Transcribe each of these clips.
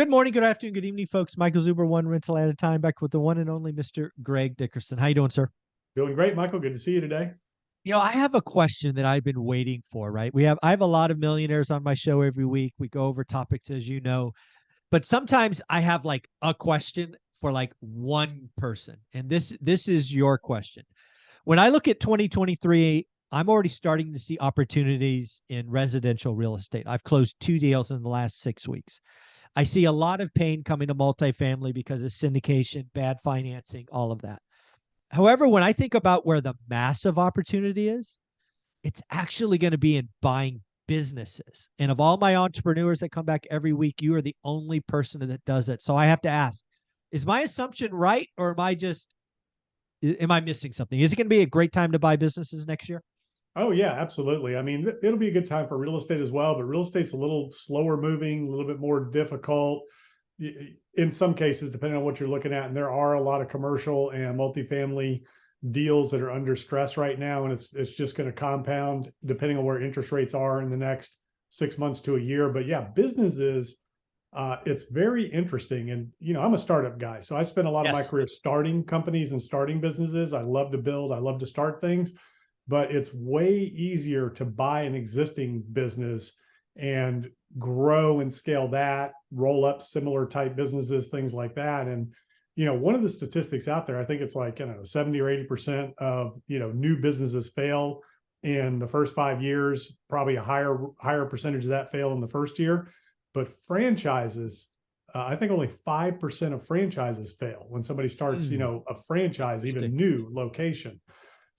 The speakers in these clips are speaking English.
Good morning, good afternoon, good evening, folks. Michael Zuber, one rental at a time, back with the one and only Mr. Greg Dickerson. How you doing, sir? Doing great, Michael. Good to see you today. I have a question that I've been waiting for, right? I have a lot of millionaires on my show every week. We go over topics, as you know, but sometimes I have like a question for like one person. And this is your question. When I look at 2023, I'm already starting to see opportunities in residential real estate. I've closed 2 deals in the last 6 weeks. I see a lot of pain coming to multifamily because of syndication, bad financing, all of that. However, when I think about where the massive opportunity is, it's actually going to be in buying businesses. And of all my entrepreneurs that come back every week, you are the only person that does it. So I have to ask, is my assumption right, or am I missing something? Is it going to be a great time to buy businesses next year? Oh yeah, absolutely. I mean, it'll be a good time for real estate as well, but real estate's a little slower moving, a little bit more difficult in some cases, depending on what you're looking at. And there are a lot of commercial and multifamily deals that are under stress right now, and it's just going to compound depending on where interest rates are in the next 6 months to a year. But yeah, businesses, it's very interesting. And I'm a startup guy, so I spent a lot of my Yes. career starting companies and starting businesses. I love to build, I love to start things, but it's way easier to buy an existing business and grow and scale that, roll up similar type businesses, things like that. And one of the statistics out there, I think it's like, 70 or 80% of new businesses fail in the first 5 years. Probably a higher percentage of that fail in the first year. But franchises, I think only 5% of franchises fail when somebody starts, a franchise, even new location.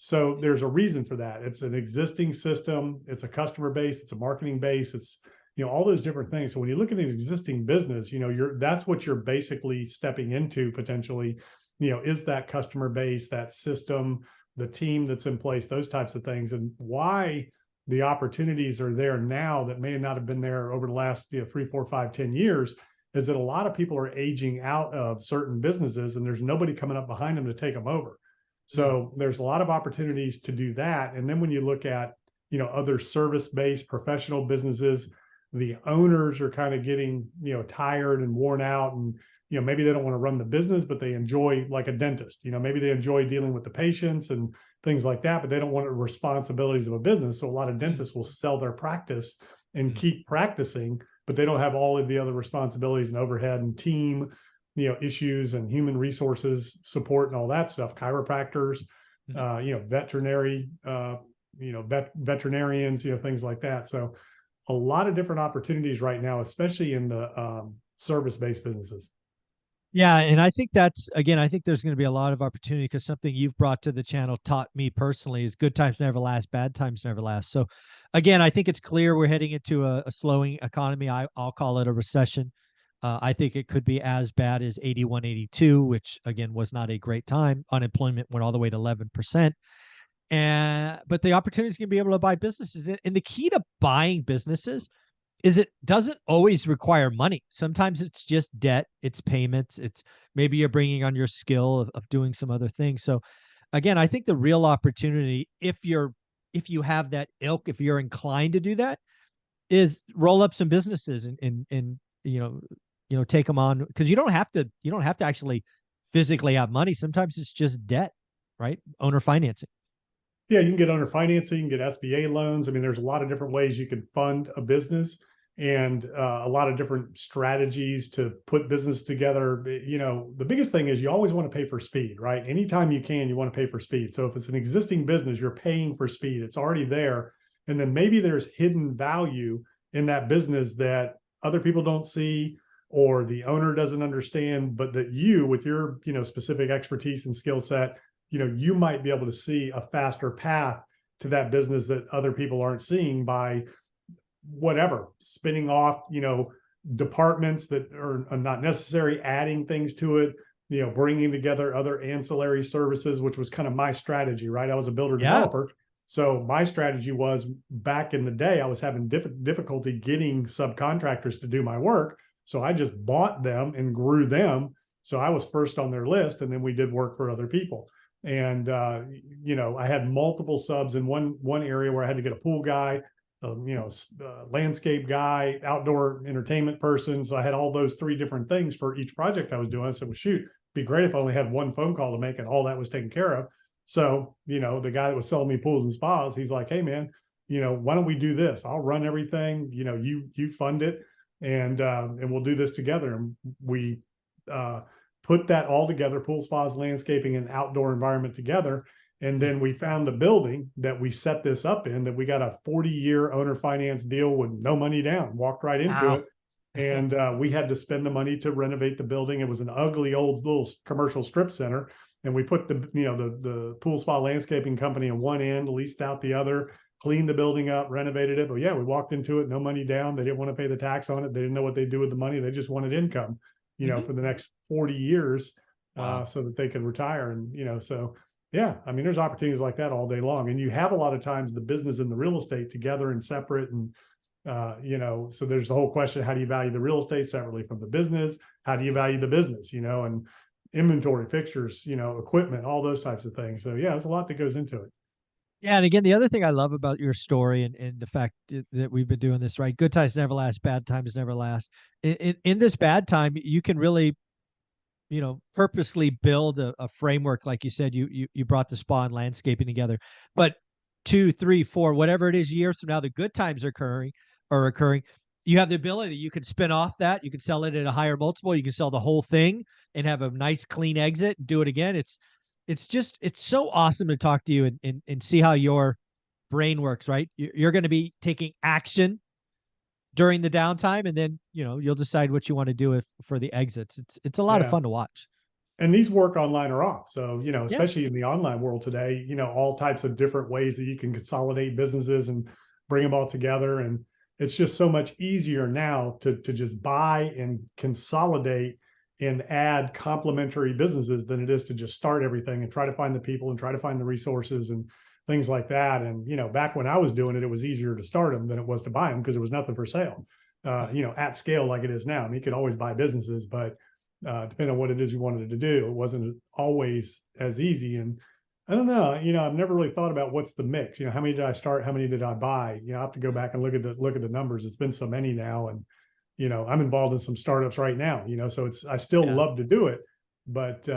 So there's a reason for that. It's an existing system, it's a customer base, it's a marketing base, it's all those different things. So when you look at an existing business, that's what you're basically stepping into potentially, is that customer base, that system, the team that's in place, those types of things. And why the opportunities are there now that may not have been there over the last 3, 4, 5, 10 years is that a lot of people are aging out of certain businesses and there's nobody coming up behind them to take them over. So there's a lot of opportunities to do that. And then when you look at, other service-based professional businesses, the owners are kind of getting, tired and worn out, and, maybe they don't want to run the business, but they enjoy, like a dentist, maybe they enjoy dealing with the patients and things like that, but they don't want the responsibilities of a business. So a lot of dentists will sell their practice and keep practicing, but they don't have all of the other responsibilities and overhead and team issues and human resources support and all that stuff. Chiropractors, veterinary, veterinarians, things like that. So a lot of different opportunities right now, especially in the service-based businesses. Yeah, and I think I think there's going to be a lot of opportunity because something you've brought to the channel taught me personally is good times never last, bad times never last. So again, I think it's clear we're heading into a slowing economy. I'll call it a recession. I think it could be as bad as 81, 82, which again was not a great time. Unemployment went all the way to 11%. But the opportunity is going to be able to buy businesses. And the key to buying businesses is it doesn't always require money. Sometimes it's just debt, it's payments, it's maybe you're bringing on your skill of doing some other things. So again, I think the real opportunity, if you have that ilk, if you're inclined to do that, is roll up some businesses and take them on, because you don't have to actually physically have money. Sometimes it's just debt, right? Owner financing. Yeah, you can get owner financing, you can get SBA loans. I mean, there's a lot of different ways you can fund a business, and a lot of different strategies to put business together. The biggest thing is you always want to pay for speed, right? Anytime you can, you want to pay for speed. So if it's an existing business, you're paying for speed. It's already there. And then maybe there's hidden value in that business that other people don't see or the owner doesn't understand, but that you, with your, specific expertise and skill set, you might be able to see a faster path to that business that other people aren't seeing by whatever, spinning off, departments that are not necessary, adding things to it, bringing together other ancillary services, which was kind of my strategy, right? I was a builder Yeah. developer. So my strategy was, back in the day, I was having difficulty getting subcontractors to do my work. So I just bought them and grew them. So I was first on their list, and then we did work for other people. And I had multiple subs in one area where I had to get a pool guy, landscape guy, outdoor entertainment person. So I had all those three different things for each project I was doing. I said, well, shoot, it'd be great if I only had one phone call to make and all that was taken care of. So, the guy that was selling me pools and spas, he's like, hey man, why don't we do this? I'll run everything, you fund it, and we'll do this together. And we put that all together, pool spas, landscaping, and outdoor environment together. And then we found a building that we set this up in, that we got a 40-year owner finance deal with no money down, walked right into Wow. it. And we had to spend the money to renovate the building. It was an ugly old little commercial strip center. And we put the pool spa landscaping company in one end, leased out the other, cleaned the building up, renovated it. But yeah, we walked into it, no money down. They didn't want to pay the tax on it. They didn't know what they'd do with the money. They just wanted income, for the next 40 years, Wow. so that they could retire. And, so yeah, I mean, there's opportunities like that all day long. And you have a lot of times the business and the real estate together and separate. And, so there's the whole question, how do you value the real estate separately from the business? How do you value the business, and inventory, fixtures, equipment, all those types of things. So yeah, there's a lot that goes into it. Yeah, and again, the other thing I love about your story and the fact that we've been doing this right, good times never last, bad times never last. In this bad time, you can really, purposely build a framework. Like you said, you brought the spa and landscaping together, but 2, 3, 4, whatever it is, years from now, the good times are occurring. You have the ability, you can spin off that, you can sell it at a higher multiple, you can sell the whole thing and have a nice clean exit and do it again. It's so awesome to talk to you and see how your brain works, right? You're going to be taking action during the downtime, and then you'll decide what you want to do for the exits. It's a lot of Yeah. fun to watch. And these work online or off. So, Yeah. especially in the online world today, all types of different ways that you can consolidate businesses and bring them all together. And it's just so much easier now to just buy and consolidate and add complementary businesses than it is to just start everything and try to find the people and try to find the resources and things like that. And, back when I was doing it, it was easier to start them than it was to buy them because there was nothing for sale, at scale like it is now. I mean, you could always buy businesses, but depending on what it is you wanted to do, it wasn't always as easy. And I don't know, I've never really thought about what's the mix. How many did I start? How many did I buy? I have to go back and look at the numbers. It's been so many now, and I'm involved in some startups right now. So I still Yeah. love to do it, but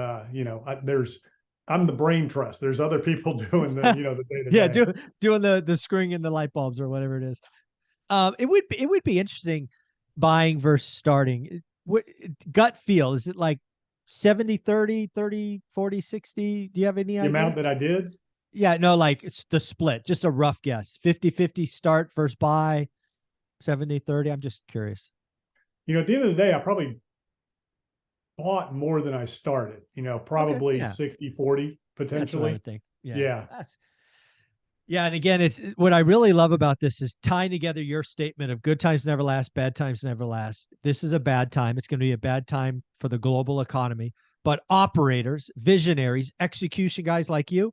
I'm the brain trust. There's other people doing the day to Yeah, day. doing the screwing in the light bulbs or whatever it is. It would be interesting buying versus starting. What gut feel? Is it like 70-30, 30-40-60? Do you have any The amount idea? that I did, Yeah, no, like it's the split, just a rough guess. 50-50 start versus buy, 70-30. I'm just curious. at the end of the day, I probably bought more than I started, Okay. probably Yeah. 60-40 That's what I potentially. would think. Yeah. Yeah. Yeah, and again, it's what I really love about this is tying together your statement of good times never last, bad times never last. This is a bad time. It's going to be a bad time for the global economy, but operators, visionaries, execution guys like you're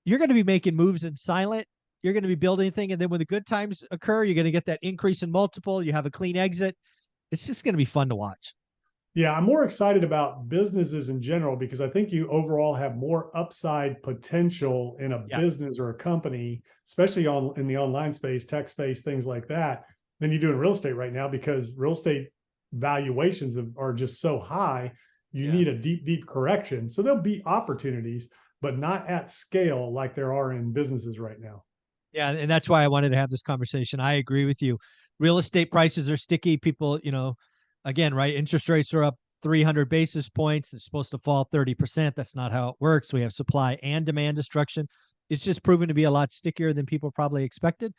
going to be making moves in silent. You're going to be building a thing, and then when the good times occur, you're going to get that increase in multiple. You have a clean exit. It's just going to be fun to watch. Yeah, I'm more excited about businesses in general because I think you overall have more upside potential in a Yeah. business or a company, especially in the online space, tech space, things like that, than you do in real estate right now because real estate valuations are just so high. You Yeah. need a deep, deep correction. So there'll be opportunities, but not at scale like there are in businesses right now. Yeah, and that's why I wanted to have this conversation. I agree with you. Real estate prices are sticky. People, again, right? Interest rates are up 300 basis points. It's supposed to fall 30%. That's not how it works. We have supply and demand destruction. It's just proven to be a lot stickier than people probably expected.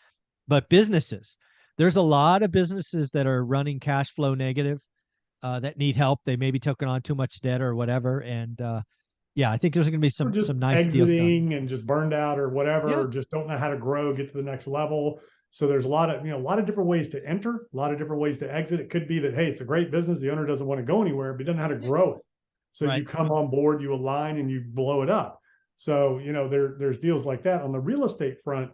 But businesses, there's a lot of businesses that are running cash flow negative, that need help. They maybe taken on too much debt or whatever. And yeah, I think there's going to be Or some just some nice deals done. exiting and just burned out or whatever, Yeah. or just don't know how to grow, get to the next level. So there's a lot of different ways to enter, a lot of different ways to exit. It could be that, hey, it's a great business. The owner doesn't want to go anywhere, but he doesn't know how to grow it. So you Right. come on board, you align and you blow it up. So, there's deals like that. On the real estate front,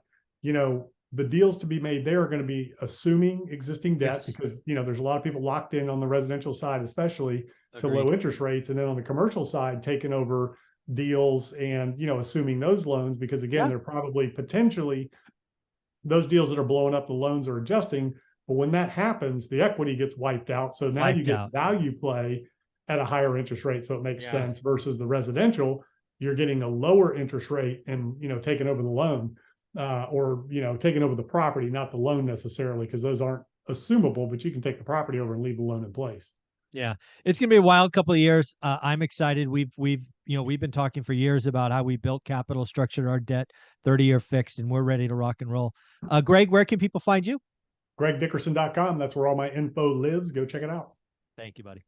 the deals to be made there are going to be assuming existing debt Yes. because, there's a lot of people locked in on the residential side, especially to Agreed. low interest rates. And then on the commercial side, taking over deals and assuming those loans because again Yeah. they're probably potentially those deals that are blowing up, the loans are adjusting. But when that happens, the equity gets wiped out. So now you Wiped get out. value play at a higher interest rate. So it makes Yeah. sense versus the residential, you're getting a lower interest rate and, taking over the loan, or, taking over the property, not the loan necessarily, because those aren't assumable, but you can take the property over and leave the loan in place. Yeah, it's gonna be a wild couple of years. I'm excited. We've been talking for years about how we built capital, structured our debt, 30-year fixed, and we're ready to rock and roll. Greg, where can people find you? GregDickerson.com. That's where all my info lives. Go check it out. Thank you, buddy.